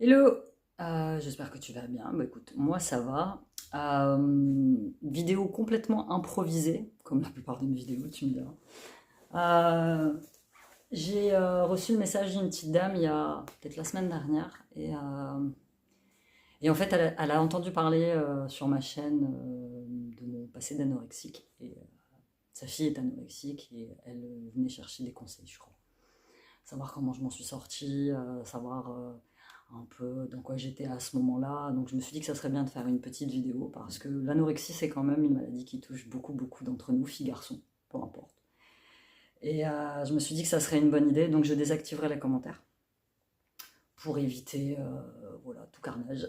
Hello, j'espère que tu vas bien. Bah écoute, moi ça va. Vidéo complètement improvisée, comme la plupart de mes vidéos, tu me diras. Euh, j'ai reçu le message d'une petite dame il y a peut-être la semaine dernière. Et en fait, elle a entendu parler sur ma chaîne de mon passé d'anorexique. Et sa fille est anorexique et elle venait chercher des conseils, je crois. Savoir comment je m'en suis sortie, savoir un peu dans quoi j'étais à ce moment-là. Donc je me suis dit que ça serait bien de faire une petite vidéo parce que l'anorexie c'est quand même une maladie qui touche beaucoup d'entre nous, filles, garçons, peu importe. Et je me suis dit que ça serait une bonne idée, donc je désactiverai les commentaires pour éviter voilà, tout carnage.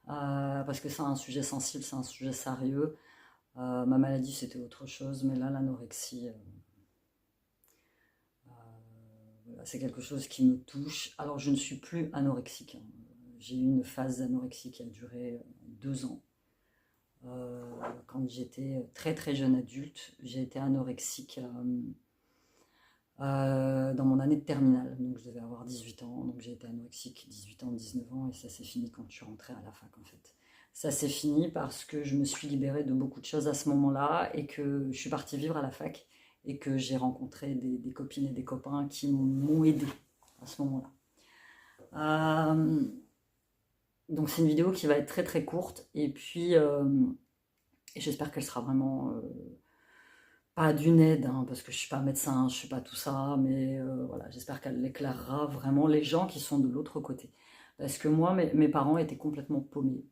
Parce que c'est un sujet sensible, c'est un sujet sérieux. Ma maladie c'était autre chose, mais là l'anorexie, voilà, c'est quelque chose qui me touche. Alors, je ne suis plus anorexique, hein. J'ai eu une phase d'anorexie qui a duré 2 ans. Quand j'étais très jeune adulte, j'ai été anorexique dans mon année de terminale. Donc, je devais avoir 18 ans. Donc, j'ai été anorexique 18 ans, 19 ans. Et ça s'est fini quand je suis rentrée à la fac, en fait. Ça s'est fini parce que je me suis libérée de beaucoup de choses à ce moment-là et que je suis partie vivre à la fac et que j'ai rencontré des copines et des copains qui m'ont aidé à ce moment-là. Donc c'est une vidéo qui va être très courte et puis et j'espère qu'elle sera vraiment pas d'une aide, hein, parce que je suis pas médecin, je suis pas tout ça, mais voilà, j'espère qu'elle éclairera vraiment les gens qui sont de l'autre côté. Parce que moi, mes parents étaient complètement paumés,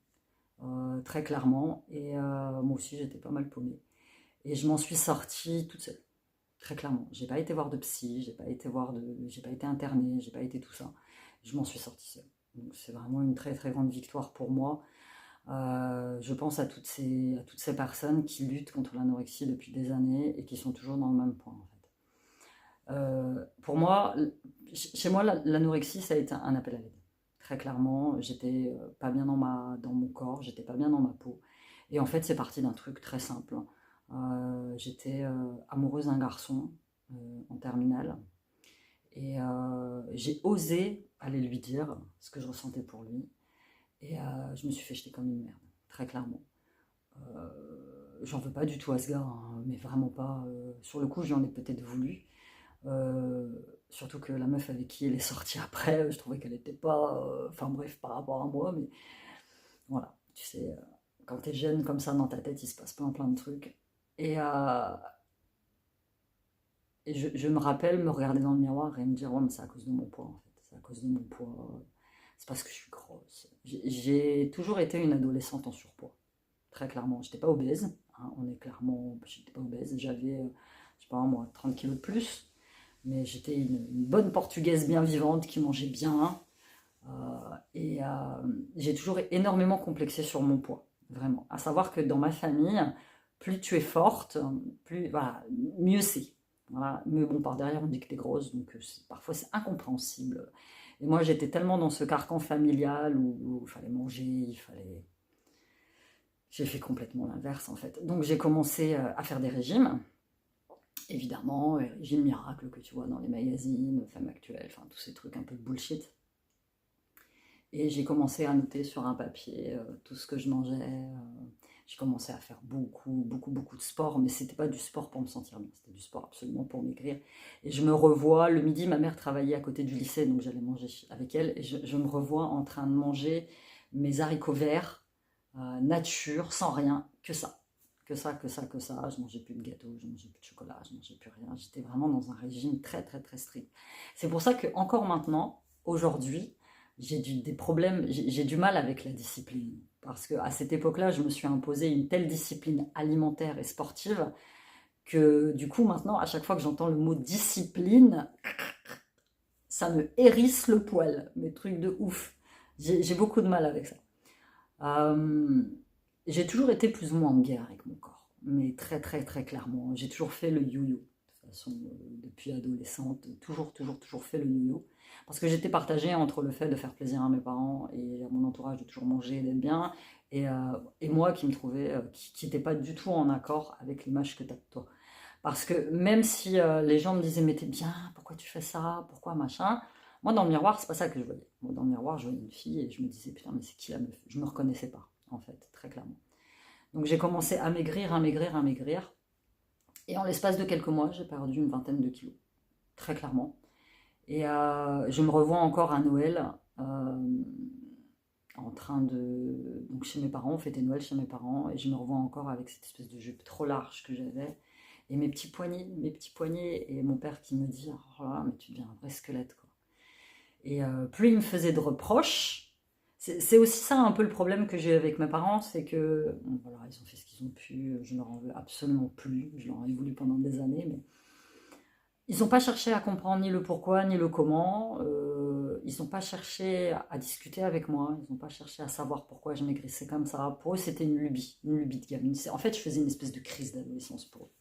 très clairement, et moi aussi j'étais pas mal paumée. Et je m'en suis sortie toute seule, très clairement. J'ai pas été voir de psy, j'ai pas été internée, j'ai pas été tout ça. Je m'en suis sortie seule. Donc c'est vraiment une très grande victoire pour moi. Je pense à toutes ces personnes qui luttent contre l'anorexie depuis des années et qui sont toujours dans le même point, en fait. Pour moi, chez moi, l'anorexie, ça a été un appel à l'aide. Très clairement, j'étais pas bien dans mon corps, j'étais pas bien dans ma peau. Et en fait, c'est parti d'un truc très simple. J'étais amoureuse d'un garçon en terminale. Et j'ai osé aller lui dire ce que je ressentais pour lui. Et je me suis fait jeter comme une merde, très clairement. J'en veux pas du tout à ce gars, hein, mais vraiment pas. Sur le coup, j'en ai peut-être voulu. Euh, Surtout que la meuf avec qui elle est sortie après, je trouvais qu'elle était pas. Enfin bref, par rapport à moi, mais voilà, tu sais, quand t'es jeune comme ça dans ta tête, il se passe plein de trucs. Et, je me rappelle me regarder dans le miroir et me dire, ouais, mais c'est à cause de mon poids en fait. C'est à cause de mon poids. C'est parce que je suis grosse. J'ai toujours été une adolescente en surpoids. Très clairement. J'étais pas obèse, hein, on est clairement, j'étais pas obèse, j'avais, je sais pas moi, 30 kilos de plus, mais j'étais une bonne portugaise bien vivante qui mangeait bien, et j'ai toujours énormément complexé sur mon poids, vraiment. À savoir que dans ma famille, plus tu es forte, plus, voilà, mieux c'est. Voilà. Mais bon, par derrière, on dit que t'es grosse, donc parfois c'est incompréhensible. Et moi, j'étais tellement dans ce carcan familial où il fallait manger, il fallait j'ai fait complètement l'inverse en fait. Donc j'ai commencé à faire des régimes, évidemment, les régimes miracles que tu vois dans les magazines, Femmes Actuelles, enfin tous ces trucs un peu de bullshit. Et j'ai commencé à noter sur un papier tout ce que je mangeais. J'ai commencé à faire beaucoup de sport, mais c'était pas du sport pour me sentir bien, c'était du sport absolument pour maigrir. Et je me revois, le midi, ma mère travaillait à côté du lycée, donc j'allais manger avec elle, et je me revois en train de manger mes haricots verts, nature, sans rien, que ça. Que ça. Je mangeais plus de gâteau, je mangeais plus de chocolat, je mangeais plus rien. J'étais vraiment dans un régime très strict. C'est pour ça que encore maintenant, aujourd'hui, des problèmes, j'ai du mal avec la discipline. Parce qu'à cette époque-là, je me suis imposé une telle discipline alimentaire et sportive que du coup, maintenant, à chaque fois que j'entends le mot discipline, ça me hérisse le poil. Mes trucs de ouf. J'ai beaucoup de mal avec ça. Euh, j'ai toujours été plus ou moins en guerre avec mon corps. Mais très clairement. J'ai toujours fait le yo-yo. De toute façon, depuis adolescente, toujours fait le yo-yo. Parce que j'étais partagée entre le fait de faire plaisir à mes parents et à mon entourage de toujours manger et d'être bien, et moi qui me trouvais, qui n'était pas du tout en accord avec l'image que tu as de toi. Parce que même si les gens me disaient, mais t'es bien, pourquoi tu fais ça, pourquoi machin, Moi, dans le miroir, c'est pas ça que je voyais. Moi, dans le miroir, je voyais une fille et je me disais, putain, mais c'est qui la meuf? Je me reconnaissais pas, en fait, très clairement. Donc j'ai commencé à maigrir, à maigrir, à maigrir. Et en l'espace de quelques mois, j'ai perdu une vingtaine de kilos, très clairement. Et je me revois encore à Noël, en train de... Donc chez mes parents, on fêtait Noël chez mes parents, et je me revois encore avec cette espèce de jupe trop large que j'avais, et mes petits poignets, et mon père qui me dit, oh là là, mais tu deviens un vrai squelette, quoi. Et plus il me faisait de reproches, c'est aussi ça un peu le problème que j'ai avec mes parents, c'est que, bon, voilà, ils ont fait ce qu'ils ont pu, je ne leur en veux absolument plus, je leur ai voulu pendant des années, mais ils n'ont pas cherché à comprendre ni le pourquoi, ni le comment, ils n'ont pas cherché à discuter avec moi, ils n'ont pas cherché à savoir pourquoi je maigrissais comme ça. Pour eux, c'était une lubie de gamine. En fait, je faisais une espèce de crise d'adolescence pour eux.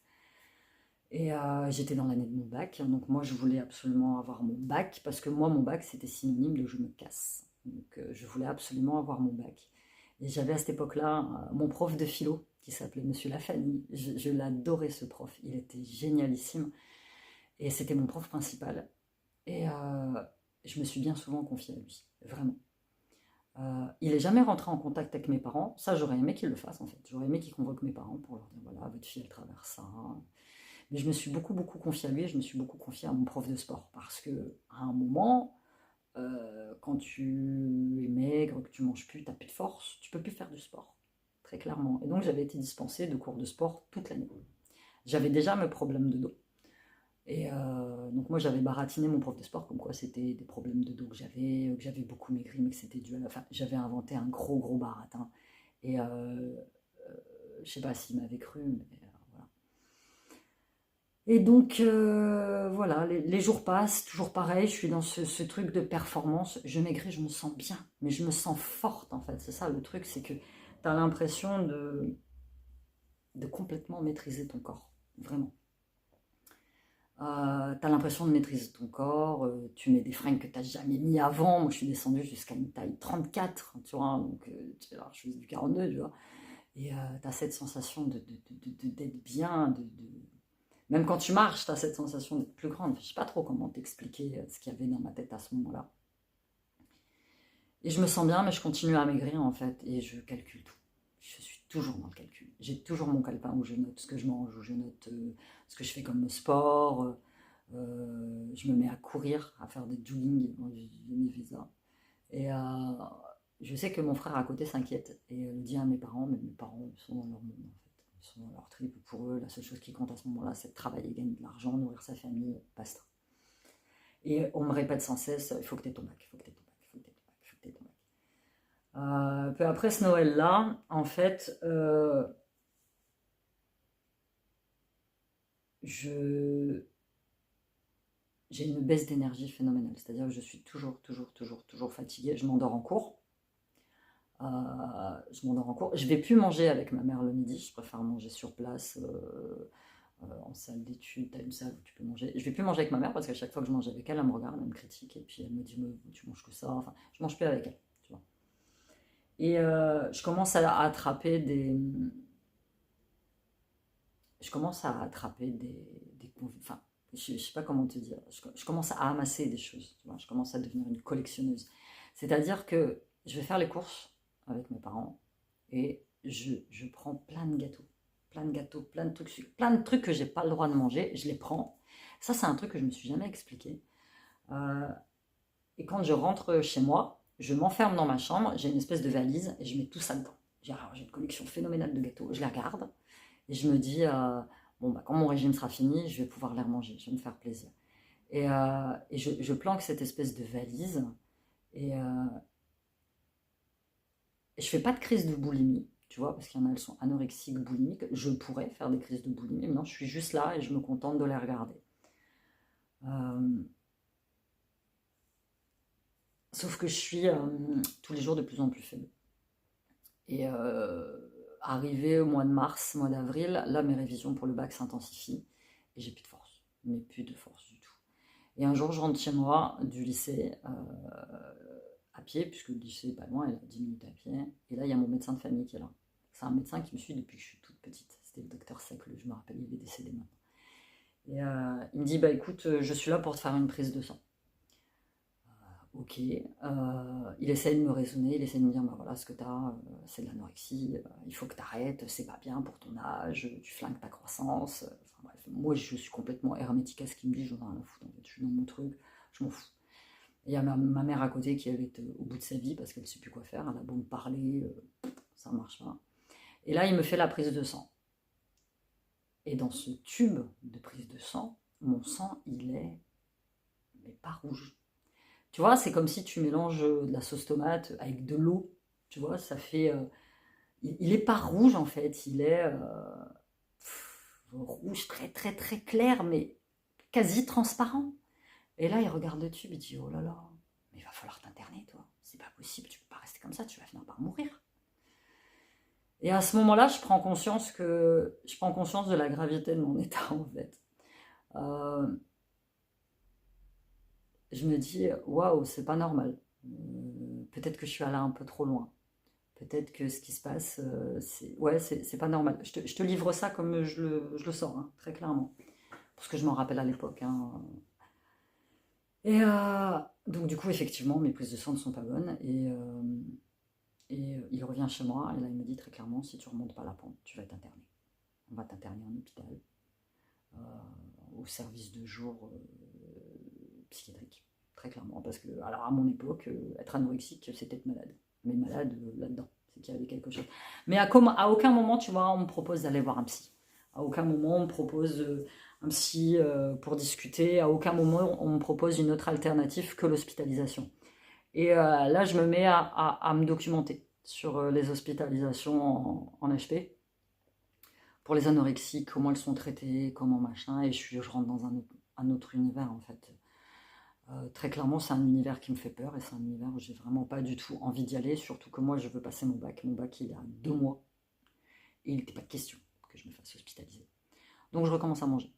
Et j'étais dans l'année de mon bac, donc moi je voulais absolument avoir mon bac, parce que moi mon bac c'était synonyme de je me casse. Donc je voulais absolument avoir mon bac. Et j'avais à cette époque-là mon prof de philo, qui s'appelait Monsieur Lafani. Je l'adorais ce prof, il était génialissime. Et c'était mon prof principal. Et je me suis bien souvent confiée à lui, vraiment. Il n'est jamais rentré en contact avec mes parents, ça j'aurais aimé qu'il le fasse en fait. J'aurais aimé qu'il convoque mes parents pour leur dire voilà, votre fille elle traverse ça. Mais je me suis beaucoup, beaucoup confiée à lui et je me suis beaucoup confiée à mon prof de sport. Parce que à un moment, quand tu es maigre, que tu manges plus, tu n'as plus de force, tu peux plus faire du sport. Très clairement. Et donc j'avais été dispensée de cours de sport toute l'année. J'avais déjà mes problèmes de dos. Et donc moi j'avais baratiné mon prof de sport comme quoi c'était des problèmes de dos que j'avais beaucoup maigri, mais que c'était dû à la... Enfin, j'avais inventé un gros gros baratin. Et je sais pas s'il m'avait cru, mais voilà. Et donc, voilà, les jours passent, toujours pareil, je suis dans ce truc de performance, je maigris, je me sens bien, mais je me sens forte en fait, c'est ça le truc, c'est que tu as l'impression de complètement maîtriser ton corps, vraiment. Tu as l'impression de maîtriser ton corps, tu mets des fringues que tu n'as jamais mis avant, moi je suis descendue jusqu'à une taille 34, tu vois, donc alors, je faisais du 42, tu vois, et tu as cette sensation d'être bien, même quand tu marches, tu as cette sensation d'être plus grande. Je ne sais pas trop comment t'expliquer ce qu'il y avait dans ma tête à ce moment-là. Et je me sens bien, mais je continue à maigrir en fait. Et je calcule tout. Je suis toujours dans le calcul. J'ai toujours mon calepin où je note ce que je mange, où je note ce que je fais comme sport. Je me mets à courir, à faire des jogging. J'ai mes visas. Et je sais que mon frère à côté s'inquiète et le dit à mes parents, mais mes parents sont dans leur monde en fait. Ils sont dans leur trip. Pour eux, la seule chose qui compte à ce moment-là, c'est de travailler, gagner de l'argent, nourrir sa famille, basta. Et on me répète sans cesse, il faut que tu aies ton bac, il faut que tu aies ton bac, il faut que tu aies ton bac, il faut que tu aies ton bac. Peu après ce Noël-là, en fait, je j'ai une baisse d'énergie phénoménale. C'est-à-dire que je suis toujours fatiguée. Je m'endors en cours. Je m'endors en cours. Je vais plus manger avec ma mère le midi. Je préfère manger sur place, en salle d'études. Tu as une salle où tu peux manger. Je vais plus manger avec ma mère parce qu'à chaque fois que je mange avec elle, elle me regarde, elle me critique et puis elle me dit mais tu manges que ça. Enfin, je mange plus avec elle. Tu vois. Et je commence à attraper des. Je commence à attraper enfin, je sais pas comment te dire. Je commence à amasser des choses. Tu vois. Je commence à devenir une collectionneuse. C'est-à-dire que je vais faire les courses avec mes parents et je prends plein de gâteaux, plein de trucs que j'ai pas le droit de manger, je les prends. Ça, c'est un truc que je me suis jamais expliqué. Euh, et quand je rentre chez moi, je m'enferme dans ma chambre, j'ai une espèce de valise et je mets tout ça dedans. J'ai une collection phénoménale de gâteaux, je les regarde et je me dis, bon, bah, quand mon régime sera fini, je vais pouvoir les remanger, je vais me faire plaisir. Et je planque cette espèce de valise et je fais pas de crise de boulimie, tu vois, parce qu'il y en a, elles sont anorexiques, boulimiques. Je pourrais faire des crises de boulimie, mais non, je suis juste là et je me contente de les regarder. Euh, Sauf que je suis tous les jours de plus en plus faible. Et arrivé au mois de mars, mois d'avril, là mes révisions pour le bac s'intensifient et j'ai plus de force, mais plus de force du tout. Et un jour je rentre chez moi du lycée à pied, puisque le lycée est pas loin, il est à 10 minutes à pied, et là il y a mon médecin de famille qui est là. C'est un médecin qui me suit depuis que je suis toute petite, c'était le docteur Secle, je me rappelle, il est décédé maintenant. Et il me dit, bah écoute, je suis là pour te faire une prise de sang. Ok, il essaie de me raisonner, il essaie de me dire, bah voilà, ce que tu as, c'est de l'anorexie, il faut que tu arrêtes, c'est pas bien pour ton âge, tu flingues ta croissance. Enfin, bref, moi je suis complètement hermétique à ce qu'il me dit, j'en ai rien à foutre, en fait, je suis dans mon truc, je m'en fous. Et il y a ma mère à côté qui elle est au bout de sa vie parce qu'elle ne sait plus quoi faire, elle a beau me parler, ça ne marche pas. Et là, il me fait la prise de sang. Et dans ce tube de prise de sang, mon sang, il est mais pas rouge. Tu vois, c'est comme si tu mélanges de la sauce tomate avec de l'eau. Tu vois, ça fait. Il est pas rouge en fait, il est rouge très très très clair, mais quasi transparent. Et là, il regarde le tube, il dit oh là là, mais il va falloir t'interner, toi. C'est pas possible, tu peux pas rester comme ça, tu vas finir par mourir. Et à ce moment-là, je prends conscience de la gravité de mon état en fait. Euh, je me dis waouh, c'est pas normal. Peut-être que je suis allée un peu trop loin. Peut-être que ce qui se passe, c'est pas normal. Je te livre ça comme je le sens, hein, très clairement. Parce que je m'en rappelle à l'époque. Hein. Et donc, du coup, effectivement, mes prises de sang ne sont pas bonnes. Et il revient chez moi. Et là, il me dit très clairement si tu remontes pas la pente, tu vas être interné. On va t'interner en hôpital, euh, au service de jour psychiatrique. Très clairement. Parce que, alors, à mon époque, être anorexique, c'était être malade. Mais malade là-dedans. C'est qu'il y avait quelque chose. Mais à aucun moment, tu vois, on me propose d'aller voir un psy. À aucun moment, on me propose un psy pour discuter. À aucun moment, on me propose une autre alternative que l'hospitalisation. Et là, je me mets à me documenter sur les hospitalisations en HP. Pour les anorexies, comment elles sont traitées, comment machin. Et je rentre dans un autre univers, en fait. Très clairement, c'est un univers qui me fait peur et c'est un univers où j'ai vraiment pas du tout envie d'y aller, surtout que moi je veux passer mon bac. Mon bac il y a 2 mois et il n'était pas de question que je me fasse hospitaliser. Donc je recommence à manger.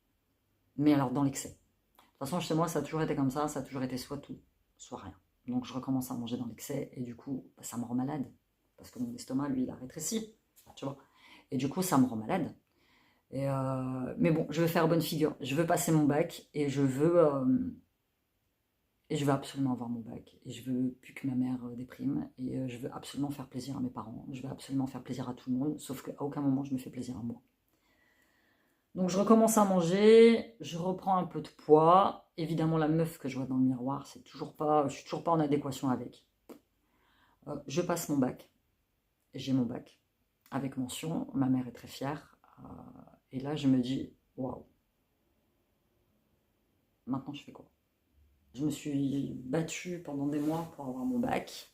Mais alors dans l'excès. De toute façon, chez moi ça a toujours été comme ça a toujours été soit tout, soit rien. Donc je recommence à manger dans l'excès et du coup bah, ça me rend malade. Parce que mon estomac lui il a rétréci. Tu vois. Et du coup ça me rend malade. Mais bon, je veux faire bonne figure. Je veux passer mon bac et je veux absolument avoir mon bac. Et je veux plus que ma mère déprime. Et je veux absolument faire plaisir à mes parents. Je veux absolument faire plaisir à tout le monde. Sauf qu'à aucun moment je me fais plaisir à moi. Donc je recommence à manger. Je reprends un peu de poids. Évidemment, la meuf que je vois dans le miroir, je suis toujours pas en adéquation avec. Je passe mon bac. J'ai mon bac. Avec mention. Ma mère est très fière. Et là, je me dis, waouh. Maintenant, je fais quoi? Je me suis battue pendant des mois pour avoir mon bac.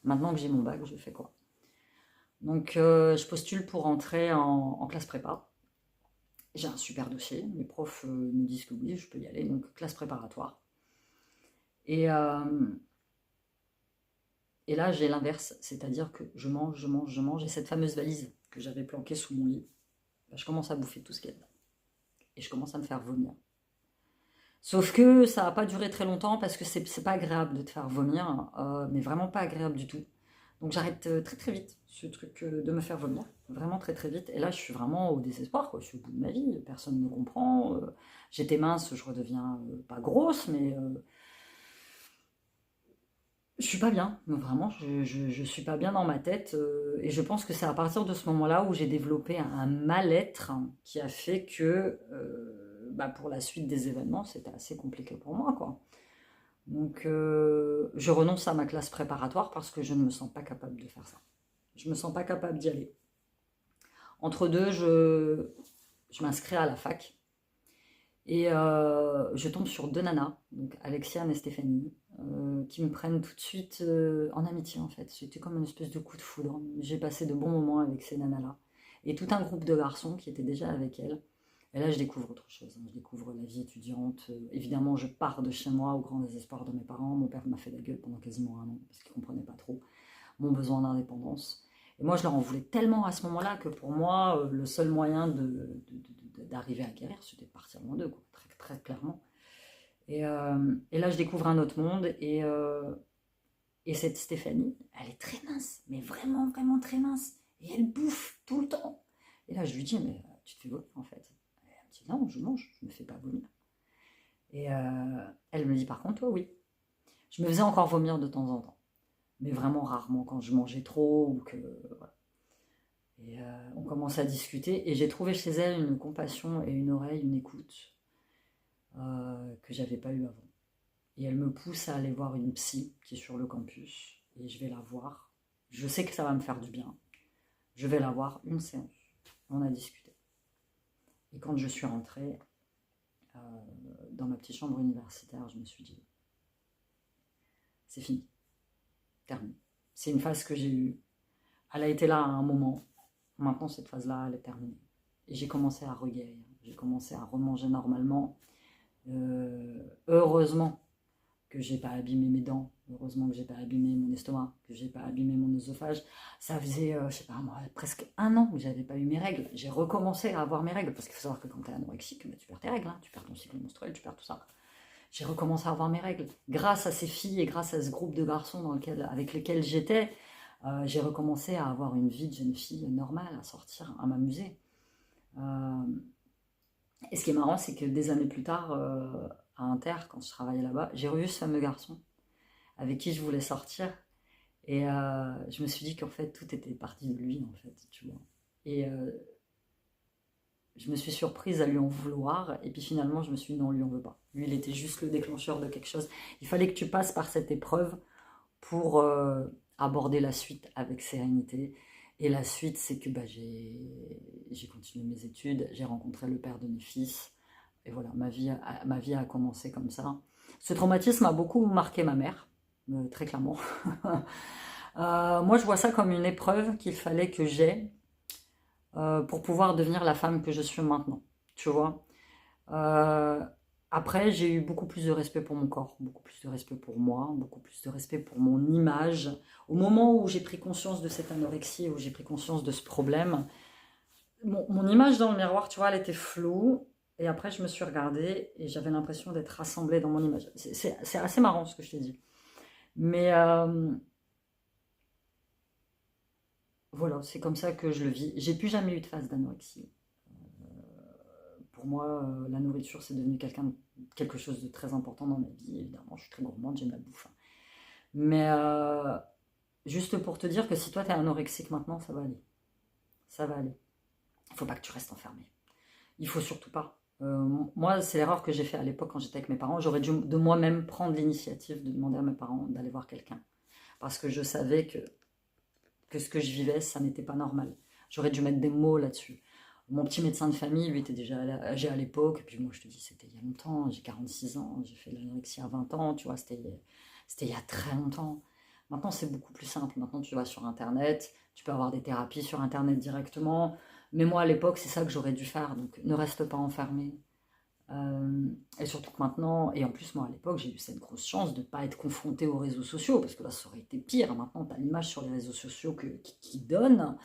Maintenant que j'ai mon bac, je fais quoi? Donc, je postule pour entrer en classe prépa. J'ai un super dossier. Mes profs me disent que oui, je peux y aller. Donc, classe préparatoire. Et, euh, et là, j'ai l'inverse. C'est-à-dire que je mange, je mange, je mange. Et cette fameuse valise que j'avais planquée sous mon lit, bah, je commence à bouffer tout ce qu'il y a dedans. Et je commence à me faire vomir. Sauf que ça n'a pas duré très longtemps parce que c'est pas agréable de te faire vomir, mais vraiment pas agréable du tout. Donc j'arrête très très vite ce truc de me faire vomir, vraiment très très vite. Et là je suis vraiment au désespoir, quoi. Je suis au bout de ma vie, personne ne me comprend. J'étais mince, je redeviens pas grosse, mais je suis pas bien. Vraiment, je suis pas bien dans ma tête. Et je pense que c'est à partir de ce moment-là où j'ai développé un mal-être qui a fait que bah, pour la suite des événements, c'était assez compliqué pour moi, quoi. Donc, je renonce à ma classe préparatoire parce que je ne me sens pas capable de faire ça. Je me sens pas capable d'y aller. Entre deux, je m'inscris à la fac et je tombe sur 2 nanas, donc Alexiane et Stéphanie, qui me prennent tout de suite en amitié en fait. C'était comme une espèce de coup de foudre. J'ai passé de bons moments avec ces nanas-là. Et tout un groupe de garçons qui étaient déjà avec elles. Et là, je découvre autre chose. Je découvre la vie étudiante. Évidemment, je pars de chez moi au grand désespoir de mes parents. Mon père m'a fait la gueule pendant quasiment un an parce qu'il ne comprenait pas trop mon besoin d'indépendance. Et moi, je leur en voulais tellement à ce moment-là que pour moi, le seul moyen d'arriver à guérir, c'était de partir loin d'eux, quoi, très, très clairement. Et là, je découvre un autre monde. Et cette Stéphanie, elle est très mince, mais vraiment, vraiment très mince. Et elle bouffe tout le temps. Et là, je lui dis, mais tu te fais vomir en fait. Elle me dit, non, je mange, je ne me fais pas vomir. Et elle me dit, par contre, toi, oui. Je me faisais encore vomir de temps en temps, mais vraiment rarement quand je mangeais trop ou que voilà. Et on commence à discuter et j'ai trouvé chez elle une compassion et une oreille, une écoute que j'avais pas eu avant. Et elle me pousse à aller voir une psy qui est sur le campus et je vais la voir. Je sais que ça va me faire du bien. Je vais la voir une séance. On a discuté. Et quand je suis rentrée euh, dans ma petite chambre universitaire, je me suis dit, c'est fini, terminé. C'est une phase que j'ai eue. Elle a été là à un moment. Maintenant, cette phase-là, elle est terminée. Et j'ai commencé à reguérir. J'ai commencé à remanger normalement. Heureusement que j'ai pas abîmé mes dents, heureusement que j'ai pas abîmé mon estomac, que j'ai pas abîmé mon œsophage. Ça faisait, je sais pas moi, presque un an que j'avais pas eu mes règles. J'ai recommencé à avoir mes règles, parce qu'il faut savoir que quand t'es anorexique, bah, tu perds tes règles, hein, tu perds ton cycle menstruel, tu perds tout ça. J'ai recommencé à avoir mes règles. Grâce à ces filles et grâce à ce groupe de garçons avec lesquels j'étais, j'ai recommencé à avoir une vie de jeune fille normale, à sortir, à m'amuser. Et ce qui est marrant, c'est que des années plus tard, à Inter, quand je travaillais là-bas, j'ai revu ce fameux garçon avec qui je voulais sortir. Et je me suis dit qu'en fait, tout était parti de lui, en fait, tu vois. Et je me suis surprise à lui en vouloir. Et puis finalement, je me suis dit non, lui, on veut pas. Lui, il était juste le déclencheur de quelque chose. Il fallait que tu passes par cette épreuve pour aborder la suite avec sérénité. Et la suite, c'est que bah, j'ai continué mes études, j'ai rencontré le père de mes fils. Et voilà, ma vie a commencé comme ça. Ce traumatisme a beaucoup marqué ma mère, très clairement. Moi, je vois ça comme une épreuve qu'il fallait que j'ai pour pouvoir devenir la femme que je suis maintenant. Tu vois. Euh, Après, j'ai eu beaucoup plus de respect pour mon corps, beaucoup plus de respect pour moi, beaucoup plus de respect pour mon image. Au moment où j'ai pris conscience de cette anorexie, où j'ai pris conscience de ce problème, mon image dans le miroir, tu vois, elle était floue. Et après, je me suis regardée et j'avais l'impression d'être rassemblée dans mon image. C'est assez marrant ce que je t'ai dit. Mais voilà, c'est comme ça que je le vis. J'ai plus jamais eu de phase d'anorexie. Pour moi, la nourriture, c'est devenu quelque chose de très important dans ma vie. Évidemment, je suis très gourmande, j'aime la bouffe, hein. Mais juste pour te dire que si toi, tu es anorexique maintenant, ça va aller. Ça va aller. Il ne faut pas que tu restes enfermé. Il faut surtout pas. Moi, c'est l'erreur que j'ai fait à l'époque quand j'étais avec mes parents. J'aurais dû de moi-même prendre l'initiative de demander à mes parents d'aller voir quelqu'un. Parce que je savais que ce que je vivais, ça n'était pas normal. J'aurais dû mettre des mots là-dessus. Mon petit médecin de famille, lui, était déjà âgé à l'époque. Et puis moi, je te dis, c'était il y a longtemps. J'ai 46 ans. J'ai fait l'anorexie à 20 ans. Tu vois, c'était il y a très longtemps. Maintenant, c'est beaucoup plus simple. Maintenant, tu vas sur Internet. Tu peux avoir des thérapies sur Internet directement. Mais moi, à l'époque, c'est ça que j'aurais dû faire. Donc, ne reste pas enfermé. Et surtout que maintenant, et en plus, moi, à l'époque, j'ai eu cette grosse chance de ne pas être confrontée aux réseaux sociaux. Parce que là, ça aurait été pire. Maintenant, tu as l'image sur les réseaux sociaux qui donne.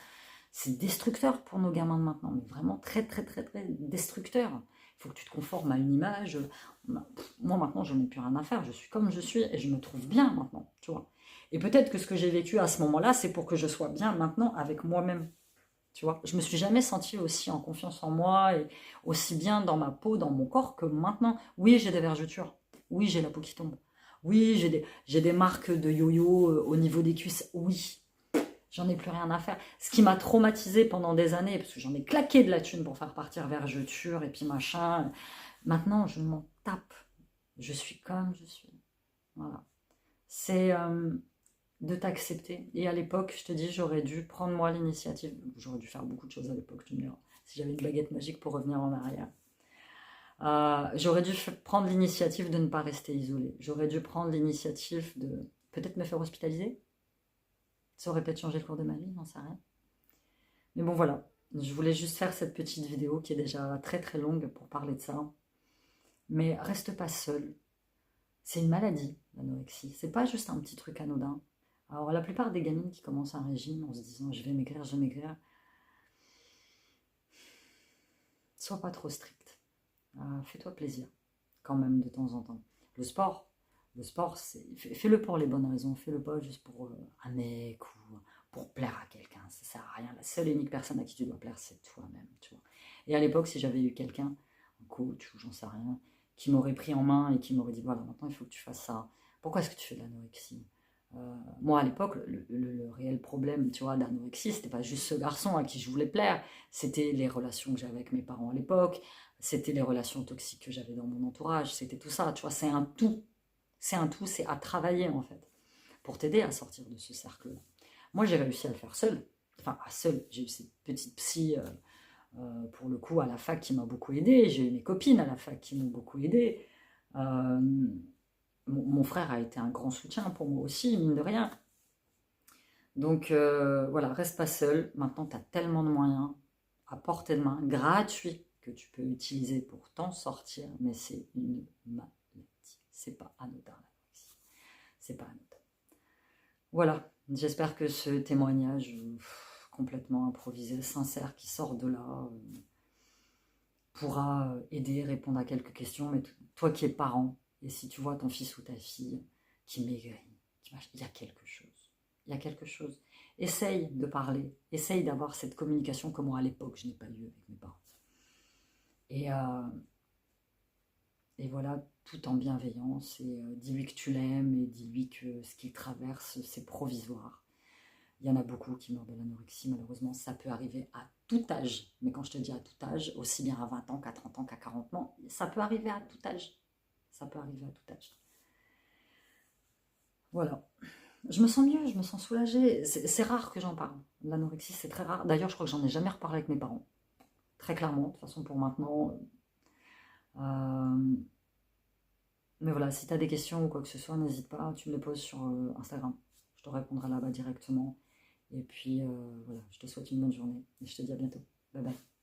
C'est destructeur pour nos gamins de maintenant, mais vraiment très très très très destructeur. Il faut que tu te conformes à une image. Moi maintenant, je n'ai plus rien à faire. Je suis comme je suis et je me trouve bien maintenant, tu vois. Et peut-être que ce que j'ai vécu à ce moment-là, c'est pour que je sois bien maintenant avec moi-même, tu vois. Je me suis jamais sentie aussi en confiance en moi et aussi bien dans ma peau, dans mon corps que maintenant. Oui, j'ai des vergetures. Oui, j'ai la peau qui tombe. Oui, j'ai des marques de yo-yo au niveau des cuisses. Oui, j'en ai plus rien à faire. Ce qui m'a traumatisé pendant des années, parce que j'en ai claqué de la thune pour faire partir vergeture et puis machin. Maintenant, je m'en tape. Je suis comme je suis. Voilà. C'est de t'accepter. Et à l'époque, je te dis, j'aurais dû prendre moi l'initiative. J'aurais dû faire beaucoup de choses à l'époque, tu me diras. Si j'avais une baguette magique pour revenir en arrière. J'aurais dû prendre l'initiative de ne pas rester isolée. J'aurais dû prendre l'initiative de peut-être me faire hospitaliser. Ça aurait peut-être changé le cours de ma vie, j'en sais rien. Mais bon, voilà. Je voulais juste faire cette petite vidéo qui est déjà très très longue pour parler de ça. Mais reste pas seul. C'est une maladie, l'anorexie. C'est pas juste un petit truc anodin. Alors, la plupart des gamines qui commencent un régime en se disant je vais maigrir, sois pas trop strict. Fais-toi plaisir, quand même, de temps en temps. Le sport, fais-le pour les bonnes raisons. Fais-le pas juste pour un mec ou pour plaire à quelqu'un. Ça sert à rien. La seule et unique personne à qui tu dois plaire, c'est toi-même, tu vois. Et à l'époque, si j'avais eu quelqu'un, un coach ou j'en sais rien, qui m'aurait pris en main et qui m'aurait dit voilà, maintenant il faut que tu fasses ça. pourquoi est-ce que tu fais de l'anorexie? Moi, à l'époque, le réel problème, tu vois, d'anorexie, c'était pas juste ce garçon à qui je voulais plaire, c'était les relations que j'avais avec mes parents à l'époque, c'était les relations toxiques que j'avais dans mon entourage, c'était tout ça, tu vois, c'est un tout. C'est un tout, c'est à travailler, en fait, pour t'aider à sortir de ce cercle-là. Moi, j'ai réussi à le faire seul. Enfin, seul, j'ai eu cette petite psy, pour le coup, à la fac qui m'a beaucoup aidé. J'ai eu mes copines à la fac qui m'ont beaucoup aidé. Euh, mon frère a été un grand soutien pour moi aussi, mine de rien. Donc voilà, reste pas seul. Maintenant, tu as tellement de moyens à portée de main, gratuits, que tu peux utiliser pour t'en sortir, mais c'est une maladie. C'est pas anodin, l'anorexie. C'est pas anodin. Voilà, j'espère que ce témoignage complètement improvisé, sincère, qui sort de là, pourra aider, répondre à quelques questions. Mais toi qui es parent, et si tu vois ton fils ou ta fille qui maigrit, il y a quelque chose. Il y a quelque chose. Essaye de parler, essaye d'avoir cette communication que moi à l'époque je n'ai pas eu avec mes parents. Et, et voilà, tout en bienveillance. Et dis-lui que tu l'aimes et dis-lui que ce qu'il traverse, c'est provisoire. Il y en a beaucoup qui meurent de l'anorexie, malheureusement, ça peut arriver à tout âge. Mais quand je te dis à tout âge, aussi bien à 20 ans qu'à 30 ans qu'à 40 ans, ça peut arriver à tout âge. Ça peut arriver à tout âge. Voilà. Je me sens mieux, je me sens soulagée. C'est rare que j'en parle. L'anorexie, c'est très rare. D'ailleurs, je crois que j'en ai jamais reparlé avec mes parents. Très clairement, de toute façon, pour maintenant. Mais voilà, si tu as des questions ou quoi que ce soit, n'hésite pas, tu me les poses sur Instagram. Je te répondrai là-bas directement. Et puis voilà, je te souhaite une bonne journée et je te dis à bientôt. Bye bye.